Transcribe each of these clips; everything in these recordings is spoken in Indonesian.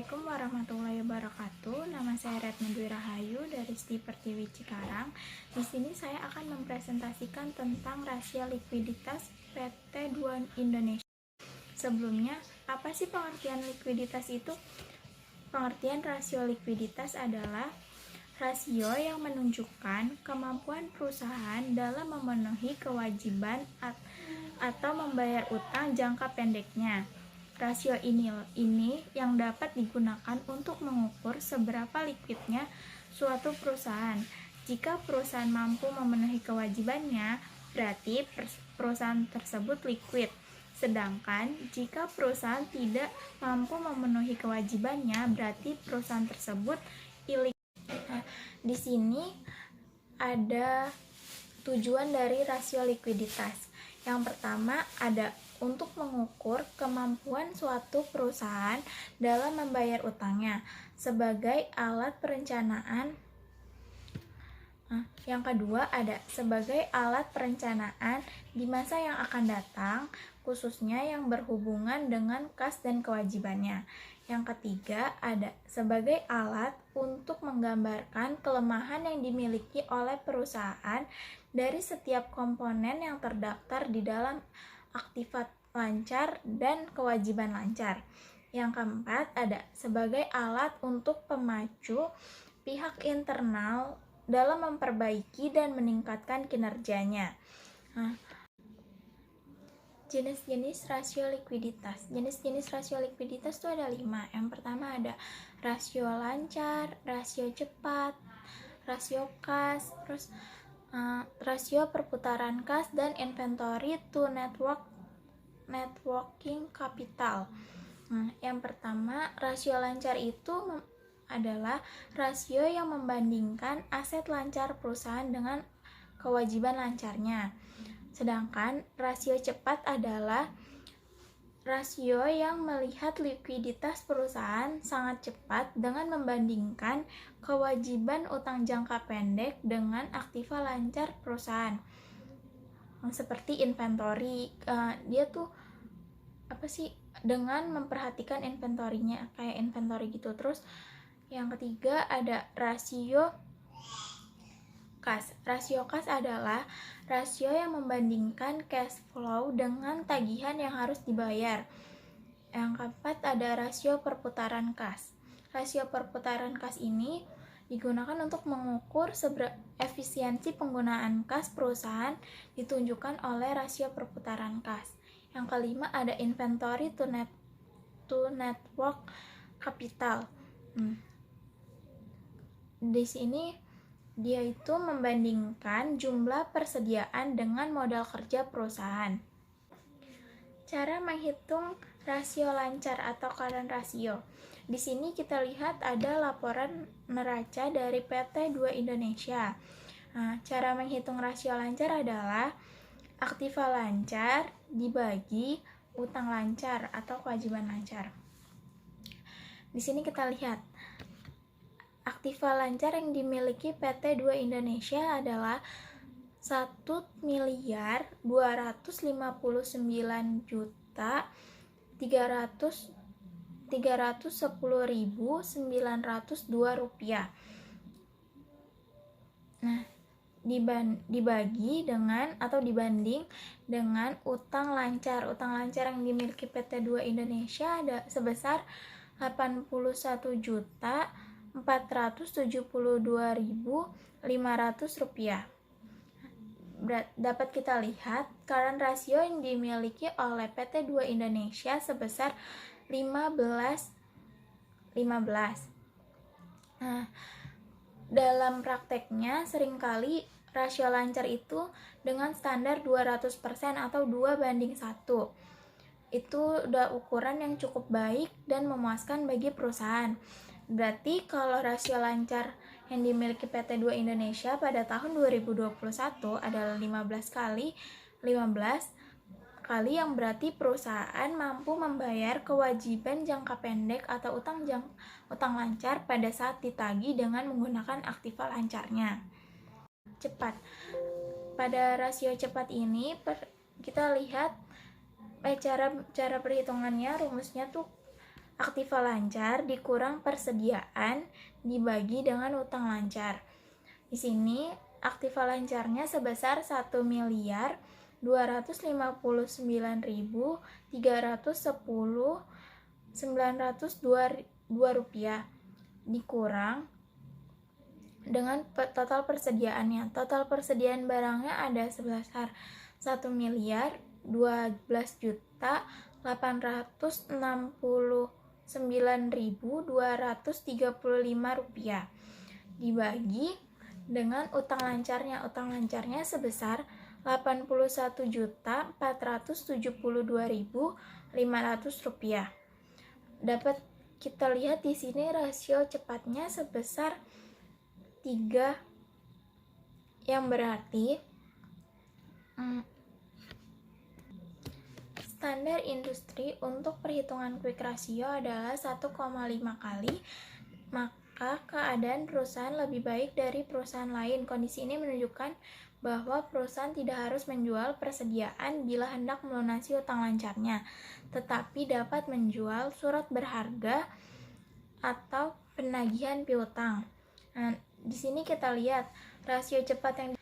Assalamualaikum warahmatullahi wabarakatuh. Nama saya Retno Dwi Rahayu dari STI Pertiwi Cikarang. Di sini saya akan mempresentasikan tentang rasio likuiditas PT 2 Indonesia. Sebelumnya, apa sih pengertian likuiditas itu? Pengertian rasio likuiditas adalah rasio yang menunjukkan kemampuan perusahaan dalam memenuhi kewajiban atau membayar utang jangka pendeknya. Rasio ini yang dapat digunakan untuk mengukur seberapa likuidnya suatu perusahaan. Jika perusahaan mampu memenuhi kewajibannya, berarti perusahaan tersebut likuid. Sedangkan jika perusahaan tidak mampu memenuhi kewajibannya, berarti perusahaan tersebut ilikuid. Di sini ada tujuan dari rasio likuiditas. Yang pertama ada untuk mengukur kemampuan suatu perusahaan dalam membayar utangnya sebagai alat perencanaan. Yang kedua ada sebagai alat perencanaan di masa yang akan datang, khususnya yang berhubungan dengan kas dan kewajibannya. Yang ketiga ada sebagai alat untuk menggambarkan kelemahan yang dimiliki oleh perusahaan dari setiap komponen yang terdaftar di dalam aktifat lancar dan kewajiban lancar. Yang keempat ada sebagai alat untuk pemacu pihak internal dalam memperbaiki dan meningkatkan kinerjanya. Jenis-jenis rasio likuiditas. Jenis-jenis rasio likuiditas itu ada 5. Yang pertama ada rasio lancar, rasio cepat, rasio kas, terus rasio perputaran kas, dan inventory to networking capital. Yang pertama, rasio lancar itu adalah rasio yang membandingkan aset lancar perusahaan dengan kewajiban lancarnya. Sedangkan rasio cepat adalah rasio yang melihat likuiditas perusahaan sangat cepat dengan membandingkan kewajiban utang jangka pendek dengan aktiva lancar perusahaan. Seperti inventory, dia tuh dengan memperhatikan inventorinya, kayak inventory gitu. Terus yang ketiga ada rasio kas. Rasio kas adalah rasio yang membandingkan cash flow dengan tagihan yang harus dibayar. Yang keempat ada rasio perputaran kas. Rasio perputaran kas ini digunakan untuk mengukur efisiensi penggunaan kas perusahaan, ditunjukkan oleh rasio perputaran kas. Yang kelima ada inventory to network capital. Di sini dia itu membandingkan jumlah persediaan dengan modal kerja perusahaan. Cara menghitung rasio lancar atau current ratio. Di sini kita lihat ada laporan neraca dari PT 2 Indonesia. Cara menghitung rasio lancar adalah aktiva lancar dibagi utang lancar atau kewajiban lancar. Di sini kita lihat aktiva lancar yang dimiliki PT 2 Indonesia adalah 1.259.310.902 rupiah. Dibagi dengan atau dibanding dengan utang lancar. Utang lancar yang dimiliki PT 2 Indonesia ada sebesar 81.472.500 rupiah. Dapat kita lihat current ratio yang dimiliki oleh PT 2 Indonesia sebesar 15. Dalam prakteknya seringkali rasio lancar itu dengan standar 200% atau 2:1. Itu udah ukuran yang cukup baik dan memuaskan bagi perusahaan. Berarti kalau rasio lancar yang dimiliki PT 2 Indonesia pada tahun 2021 adalah 15 kali, yang berarti perusahaan mampu membayar kewajiban jangka pendek atau utang lancar pada saat ditagih dengan menggunakan aktiva lancarnya. Cepat. Pada rasio cepat ini kita lihat cara perhitungannya, rumusnya tuh aktiva lancar dikurang persediaan dibagi dengan utang lancar. Di sini aktiva lancarnya sebesar 1.359.310.902 rupiah dikurang dengan total persediaannya. Total persediaan barangnya ada sebesar 1.289.235 rupiah dibagi dengan utang lancarnya. Utang lancarnya sebesar 81.472.500 rupiah. Dapat kita lihat di sini rasio cepatnya sebesar 3, yang berarti standar industri untuk perhitungan quick ratio adalah 1,5 kali, maka keadaan perusahaan lebih baik dari perusahaan lain. Kondisi ini menunjukkan bahwa perusahaan tidak harus menjual persediaan bila hendak melunasi utang lancarnya, tetapi dapat menjual surat berharga atau penagihan piutang. Nah, di sini kita lihat rasio cepat yang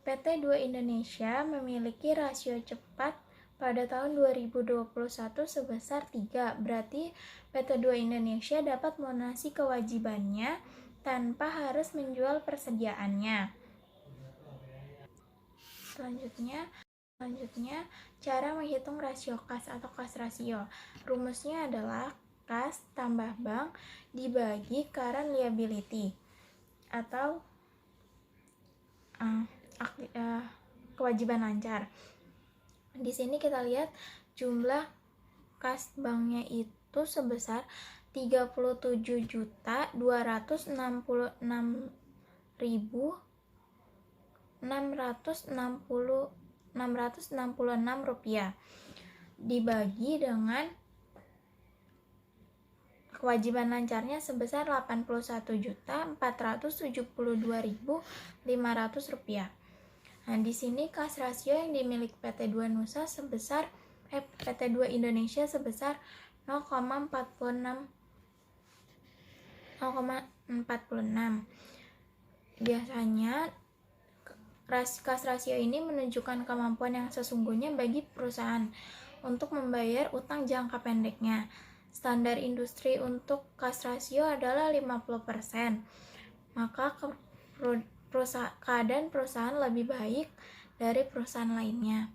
PT 2 Indonesia memiliki rasio cepat pada tahun 2021 sebesar 3. Berarti PT 2 Indonesia dapat melunasi kewajibannya tanpa harus menjual persediaannya. Selanjutnya, cara menghitung rasio kas atau kas rasio. Rumusnya adalah kas tambah bank dibagi current liability atau kewajiban lancar. Di sini kita lihat jumlah kas banknya itu sebesar 37.266.666 rupiah dibagi dengan kewajiban lancarnya sebesar 81.472.500 rupiah. Nah, di sini kas rasio yang dimiliki PT 2 Indonesia sebesar 0,46. Biasanya kas rasio ini menunjukkan kemampuan yang sesungguhnya bagi perusahaan untuk membayar utang jangka pendeknya. Standar industri untuk kas rasio adalah 50%. Maka keadaan perusahaan lebih baik dari perusahaan lainnya.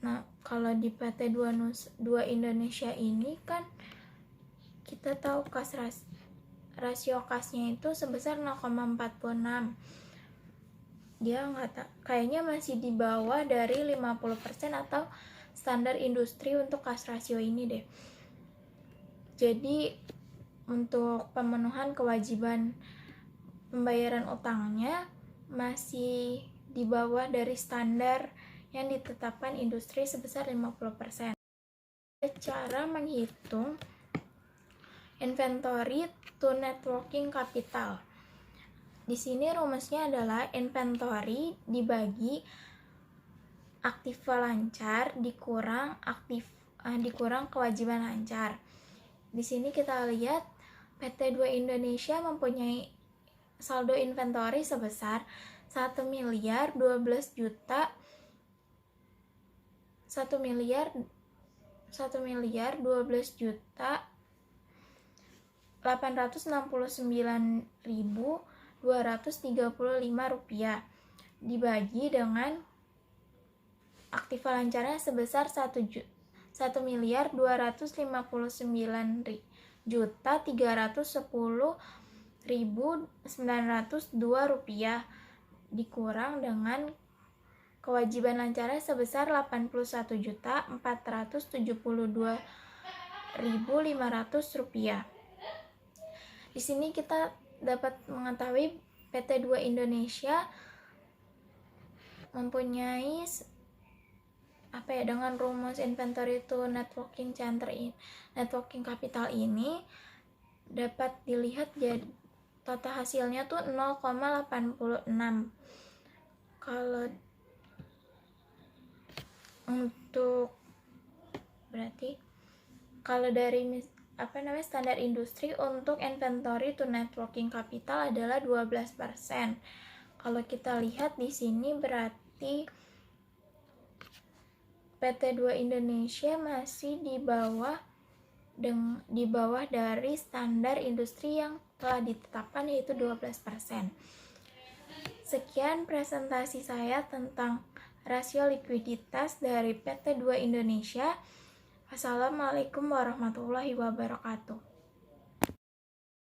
Nah, kalau di PT 2 Indonesia ini kan kita tahu rasio kasnya itu sebesar 0,46. Dia kayaknya masih di bawah dari 50% atau standar industri untuk kas rasio ini deh. Jadi untuk pemenuhan kewajiban pembayaran utangnya masih di bawah dari standar yang ditetapkan industri sebesar 50%. Cara menghitung inventory to net working capital. Di sini rumusnya adalah inventory dibagi aktiva lancar dikurang kewajiban lancar. Di sini kita lihat PT 2 Indonesia mempunyai saldo inventory sebesar 1.212.869.235 rupiah dibagi dengan aktiva lancarnya sebesar 1.211.310.902 rupiah dikurang dengan kewajiban lancarnya sebesar 81.472.500 rupiah. Di sini kita dapat mengetahui PT 2 Indonesia mempunyai dengan rumus inventory to net working capital ini dapat dilihat jadi total hasilnya tuh 0,86. Kalau untuk berarti Kalau dari standar industri untuk inventory to net working capital adalah 12%. Kalau kita lihat di sini berarti PT2 Indonesia masih di bawah dari standar industri yang telah ditetapkan, yaitu 12%. Sekian presentasi saya tentang rasio likuiditas dari PT2 Indonesia. Wassalamualaikum warahmatullahi wabarakatuh.